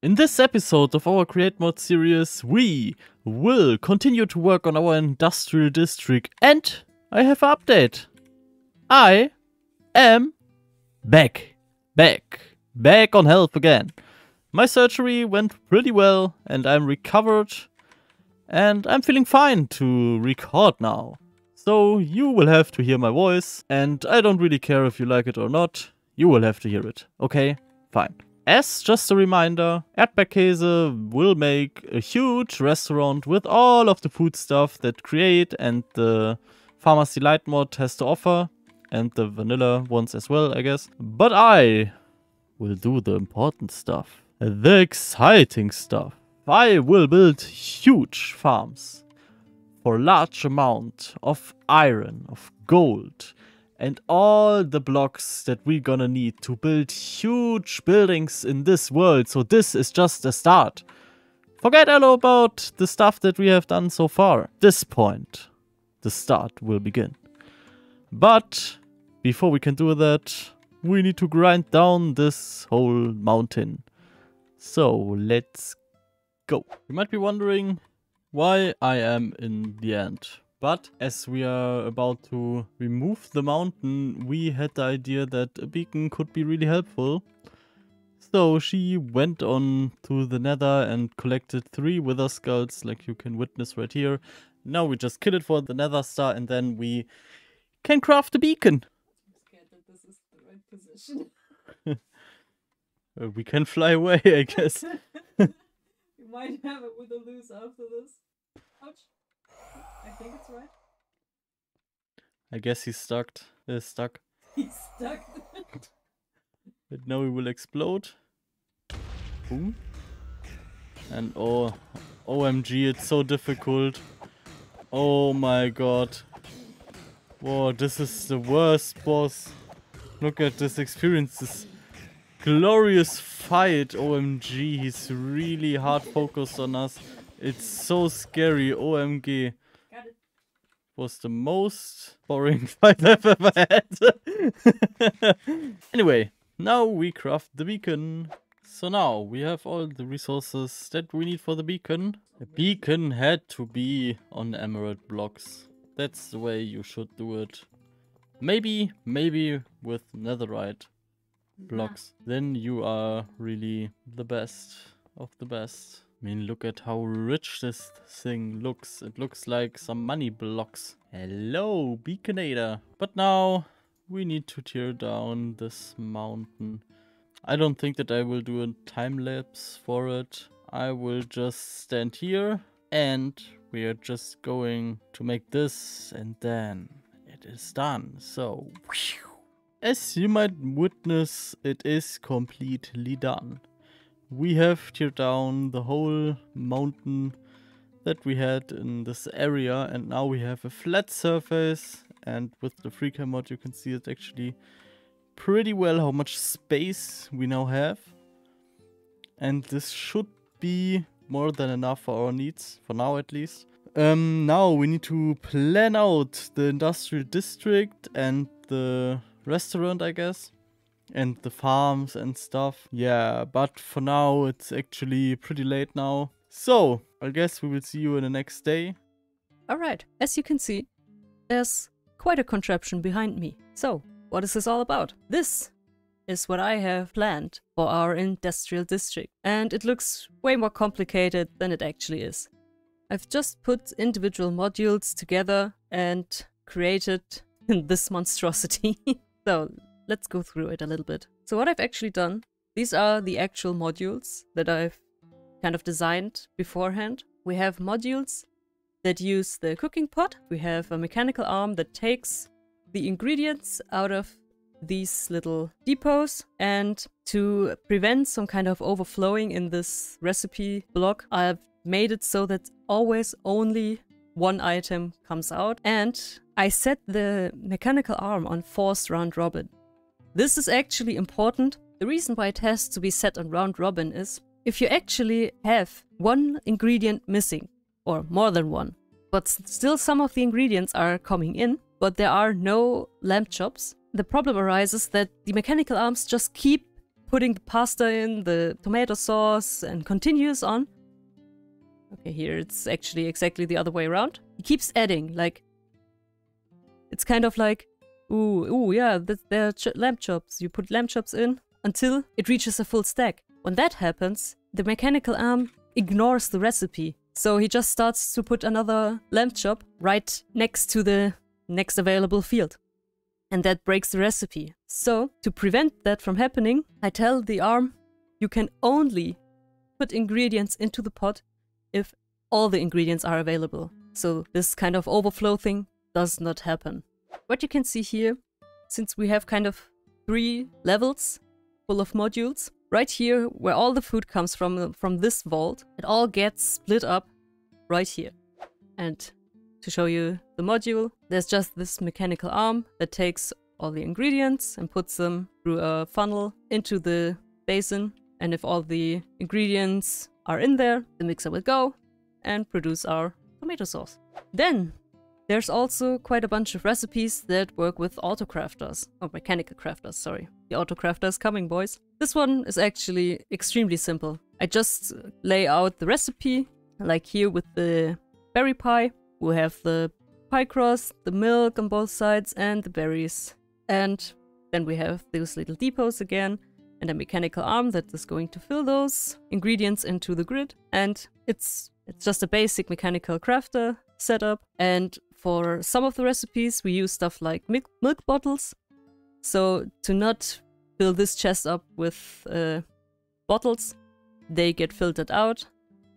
In this episode of our Create Mod series, we will continue to work on our industrial district, and I have an update. I am back on health again. My surgery went pretty well and I'm recovered and I'm feeling fine to record now. So you will have to hear my voice, and I don't really care if you like it or not. You will have to hear it. Okay, fine. As just a reminder, Erdbeerkäse will make a huge restaurant with all of the food stuff that Create and the Pharmacy Light mod has to offer, and the vanilla ones as well, I guess. But I will do the important stuff, the exciting stuff. I will build huge farms for large amount of iron, of gold, and all the blocks that we're gonna need to build huge buildings in this world. So this is just a start. Forget all about the stuff that we have done so far. At this point, the start will begin. But before we can do that, we need to grind down this whole mountain. So let's go. You might be wondering why I am in the end. But as we are about to remove the mountain, we had the idea that a beacon could be really helpful. So she went on to the nether and collected 3 wither skulls, like you can witness right here. Now we just kill it for the nether star and then we can craft a beacon. I'm scared that this is the right position. We can fly away, I guess. We might have it with a loose after this. Ouch. I think it's right. I guess he's stuck. He's stuck. And now he will explode. Boom. And oh, OMG, it's so difficult. Oh my god. Whoa, this is the worst boss. Look at this experience, this glorious fight. OMG, he's really hard focused on us. It's so scary. OMG. Got it. Was the most boring fight I've ever had. Anyway, now we craft the beacon. So now we have all the resources that we need for the beacon. The beacon had to be on emerald blocks. That's the way you should do it. Maybe with netherite blocks. Then you are really the best of the best. I mean, look at how rich this thing looks. It looks like some money blocks. Hello, Beaconator. But now we need to tear down this mountain. I don't think that I will do a time lapse for it. I will just stand here and we are just going to make this and then it is done. So, as you might witness, it is completely done. We have teared down the whole mountain that we had in this area, and now we have a flat surface, and with the FreeCam mod you can see it actually pretty well how much space we now have. And this should be more than enough for our needs, for now at least. Now we need to plan out the industrial district and the restaurant, I guess. And the farms and stuff. Yeah, but for now it's actually pretty late now. So, I guess we will see you in the next day. Alright, as you can see, there's quite a contraption behind me. So, what is this all about? This is what I have planned for our industrial district. And it looks way more complicated than it actually is. I've just put individual modules together and created this monstrosity. So, let's go through it a little bit. So what I've actually done, these are the actual modules that I've kind of designed beforehand. We have modules that use the cooking pot. We have a mechanical arm that takes the ingredients out of these little depots. And to prevent some kind of overflowing in this recipe block, I've made it so that always only one item comes out. And I set the mechanical arm on forced round robin. This is actually important. The reason why it has to be set on round robin is if you actually have one ingredient missing, or more than one, but still some of the ingredients are coming in, but there are no lamp chops, the problem arises that the mechanical arms just keep putting the pasta in, the tomato sauce, and continues on. Okay, here it's actually exactly the other way around. He keeps adding, like, it's kind of like, ooh, yeah, they're lamb chops. You put lamb chops in until it reaches a full stack. When that happens, the mechanical arm ignores the recipe. So he just starts to put another lamb chop right next to the next available field. And that breaks the recipe. So, to prevent that from happening, I tell the arm, you can only put ingredients into the pot if all the ingredients are available. So this kind of overflow thing does not happen. What you can see here, since we have kind of 3 levels full of modules, right here where all the food comes from this vault, it all gets split up right here. And to show you the module, there's just this mechanical arm that takes all the ingredients and puts them through a funnel into the basin. And if all the ingredients are in there, the mixer will go and produce our tomato sauce. Then there's also quite a bunch of recipes that work with autocrafters, or mechanical crafters, sorry. The autocrafter is coming, boys. This one is actually extremely simple. I just lay out the recipe, like here with the berry pie. We have the pie crust, the milk on both sides, and the berries. And then we have those little depots again, and a mechanical arm that is going to fill those ingredients into the grid. And it's just a basic mechanical crafter setup. And for some of the recipes, we use stuff like milk bottles. So to not fill this chest up with bottles, they get filtered out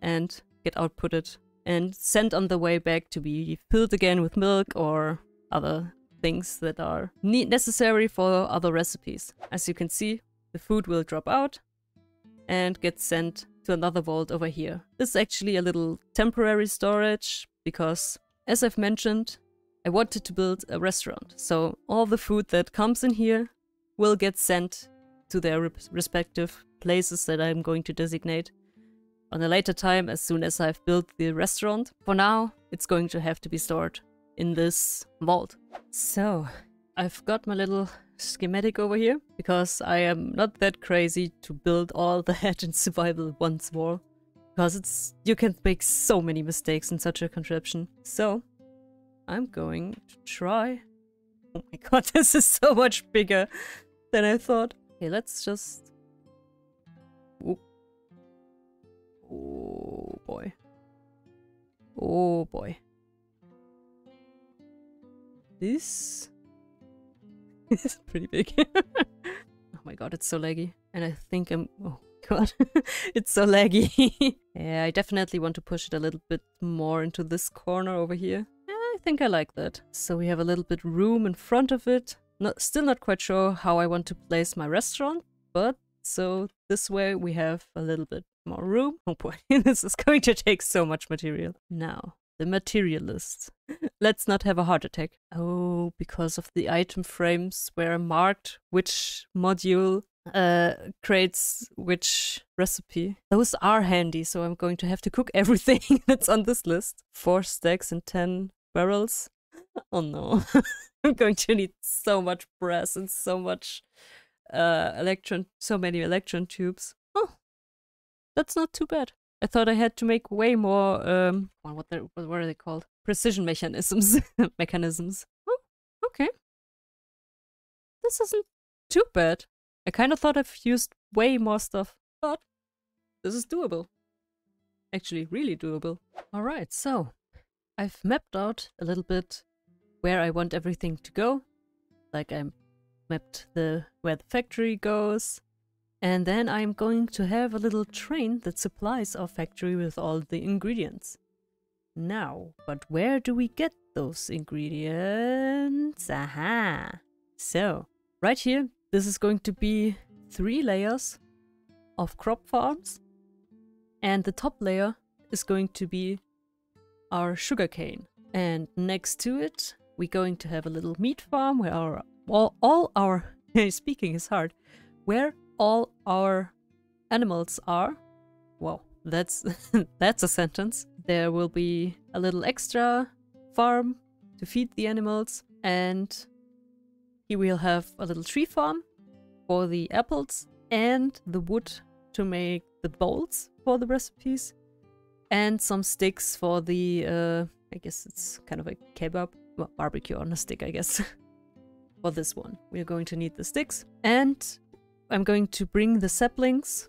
and get outputted and sent on the way back to be filled again with milk or other things that are necessary for other recipes. As you can see, the food will drop out and get sent to another vault over here. This is actually a little temporary storage because, as I've mentioned, I wanted to build a restaurant. So all the food that comes in here will get sent to their respective places that I'm going to designate on a later time as soon as I've built the restaurant. For now, it's going to have to be stored in this vault. So I've got my little schematic over here because I am not that crazy to build all that in survival once more, because you can make so many mistakes in such a contraption. So I'm going to try. Oh my god, this is so much bigger than I thought. Okay, let's just... Oop. Oh boy. Oh boy. This is pretty big. Oh my god, it's so laggy. And I think I'm... Oh god, it's so laggy. Yeah, I definitely want to push it a little bit more into this corner over here. Yeah, I think I like that. So we have a little bit room in front of it. Still not quite sure how I want to place my restaurant, but so this way we have a little bit more room. Oh boy, this is going to take so much material. Now, the material list. Let's not have a heart attack. Oh, because of the item frames where marked which module creates which recipe. Those are handy, so I'm going to have to cook everything that's on this list. 4 stacks and 10 barrels. Oh no. I'm going to need so much brass and so much so many electron tubes. Oh, that's not too bad. I thought I had to make way more, what are they called? Precision mechanisms. Oh, okay. This isn't too bad. I kind of thought I've used way more stuff, but this is doable. Actually, really doable. Alright, so I've mapped out a little bit where I want everything to go. Like I mapped where the factory goes. And then I'm going to have a little train that supplies our factory with all the ingredients. Now, but where do we get those ingredients? Aha! So, right here, this is going to be 3 layers of crop farms. And the top layer is going to be our sugarcane. And next to it, we're going to have a little meat farm where all our speaking is hard. Where all our animals are. Wow, that's that's a sentence. There will be a little extra farm to feed the animals, and here we'll have a little tree farm for the apples, and the wood to make the bowls for the recipes, and some sticks for the, I guess it's kind of a kebab, well, barbecue on a stick, I guess. For this one, we're going to need the sticks, and I'm going to bring the saplings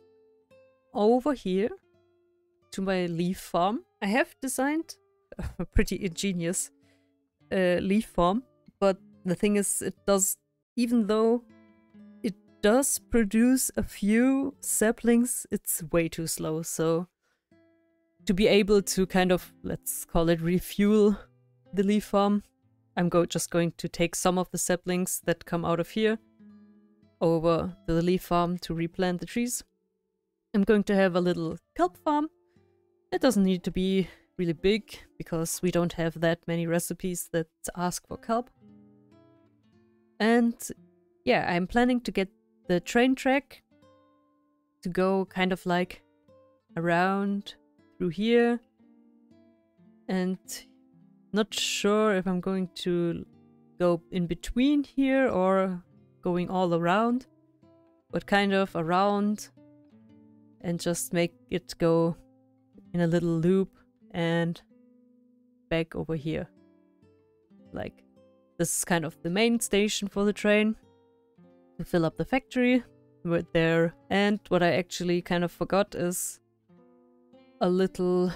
over here to my leaf farm. I have designed a pretty ingenious leaf farm, but the thing is, it does, even though it does produce a few saplings, it's way too slow. So to be able to kind of, let's call it, refuel the leaf farm, I'm just going to take some of the saplings that come out of here over to the leaf farm to replant the trees. I'm going to have a little kelp farm. It doesn't need to be really big because we don't have that many recipes that ask for kelp. And yeah, I'm planning to get the train track to go kind of like around through here, and not sure if I'm going to go in between here or going all around, but kind of around and just make it go in a little loop and back over here. Like, this is kind of the main station for the train to fill up the factory right there. And what I actually kind of forgot is a little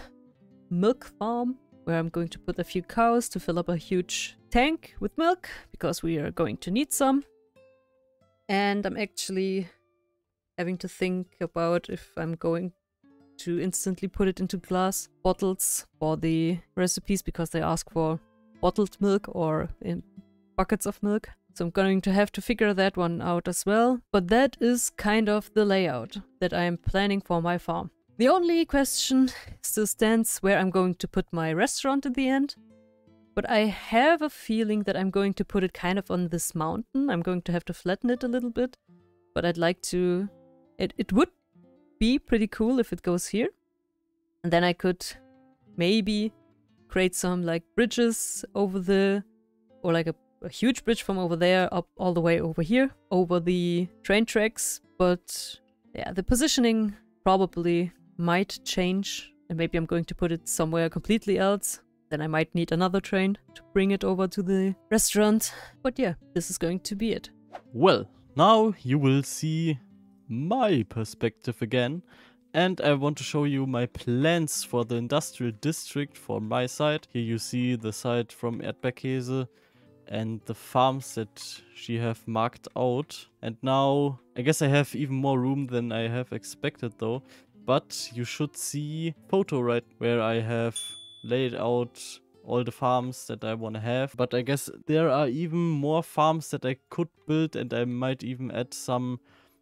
milk farm where I'm going to put a few cows to fill up a huge tank with milk, because we are going to need some. And I'm actually having to think about if I'm going to instantly put it into glass bottles for the recipes, because they ask for bottled milk or in buckets of milk. So I'm going to have to figure that one out as well. But that is kind of the layout that I am planning for my farm. The only question still stands where I'm going to put my restaurant at the end. But I have a feeling that I'm going to put it kind of on this mountain. I'm going to have to flatten it a little bit. But I'd like to... It would be pretty cool if it goes here. And then I could maybe create some like bridges over the... Or like a huge bridge from over there up all the way over here. Over the train tracks. But yeah, the positioning probably might change, and maybe I'm going to put it somewhere completely else. Then I might need another train to bring it over to the restaurant. But yeah, this is going to be it. Well, now you will see my perspective again, and I want to show you my plans for the industrial district from my side. Here you see the side from Erdbeerkäse and the farms that she have marked out. And now I guess I have even more room than I have expected though. But you should see photo right where I have laid out all the farms that I want to have. But I guess there are even more farms that I could build, and I might even add some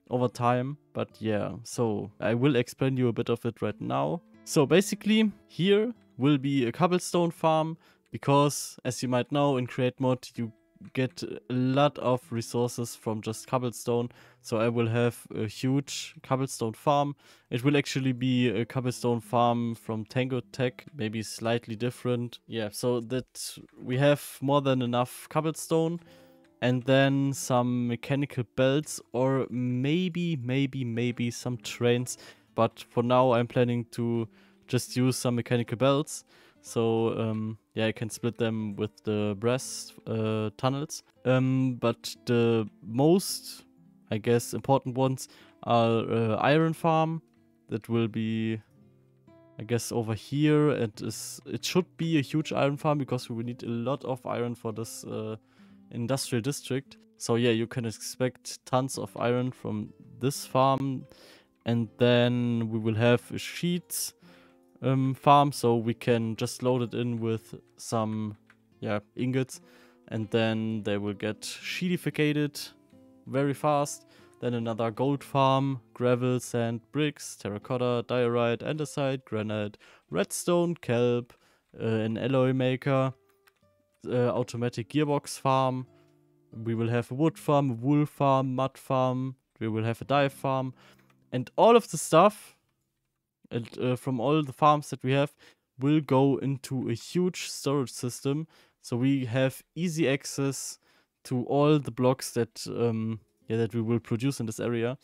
over time. But yeah, so I will explain you a bit of it right now. So basically here will be a cobblestone farm, because as you might know, in Create Mod you get a lot of resources from just cobblestone. So I will have a huge cobblestone farm. It will actually be a cobblestone farm from Tango Tech, maybe slightly different. Yeah, so that we have more than enough cobblestone, and then some mechanical belts, or maybe some trains. But for now I'm planning to just use some mechanical belts. So yeah, I can split them with the brass tunnels. But the most, I guess, important ones are iron farm. That will be, I guess, over here. It should be a huge iron farm, because we will need a lot of iron for this industrial district. So yeah, you can expect tons of iron from this farm. And then we will have a sheets farm, so we can just load it in with some ingots, and then they will get sheetificated very fast. Then another gold farm, gravel, sand, bricks, terracotta, diorite, andesite, granite, redstone, kelp, an alloy maker, automatic gearbox farm. We will have a wood farm, a wool farm, mud farm. We will have a dye farm, and all of the stuff from all the farms that we have will go into a huge storage system, so we have easy access to all the blocks that that we will produce in this area.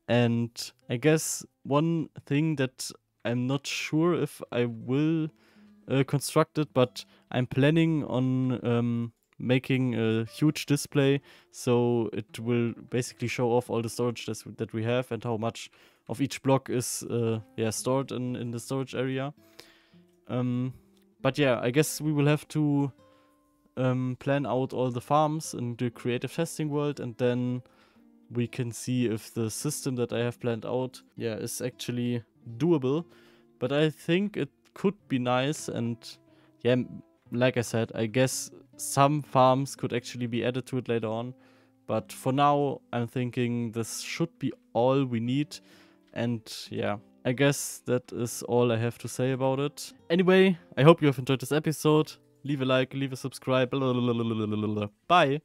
And I guess one thing that I'm not sure if I will construct it, but I'm planning on making a huge display, so it will basically show off all the storage that we have and how much of each block is stored in the storage area. But yeah, I guess we will have to plan out all the farms in the creative testing world, and then we can see if the system that I have planned out is actually doable. But I think it could be nice, and yeah, like I said, I guess some farms could actually be added to it later on. But for now, I'm thinking this should be all we need. And yeah, I guess that is all I have to say about it. Anyway, I hope you have enjoyed this episode. Leave a like, leave a subscribe. Bye.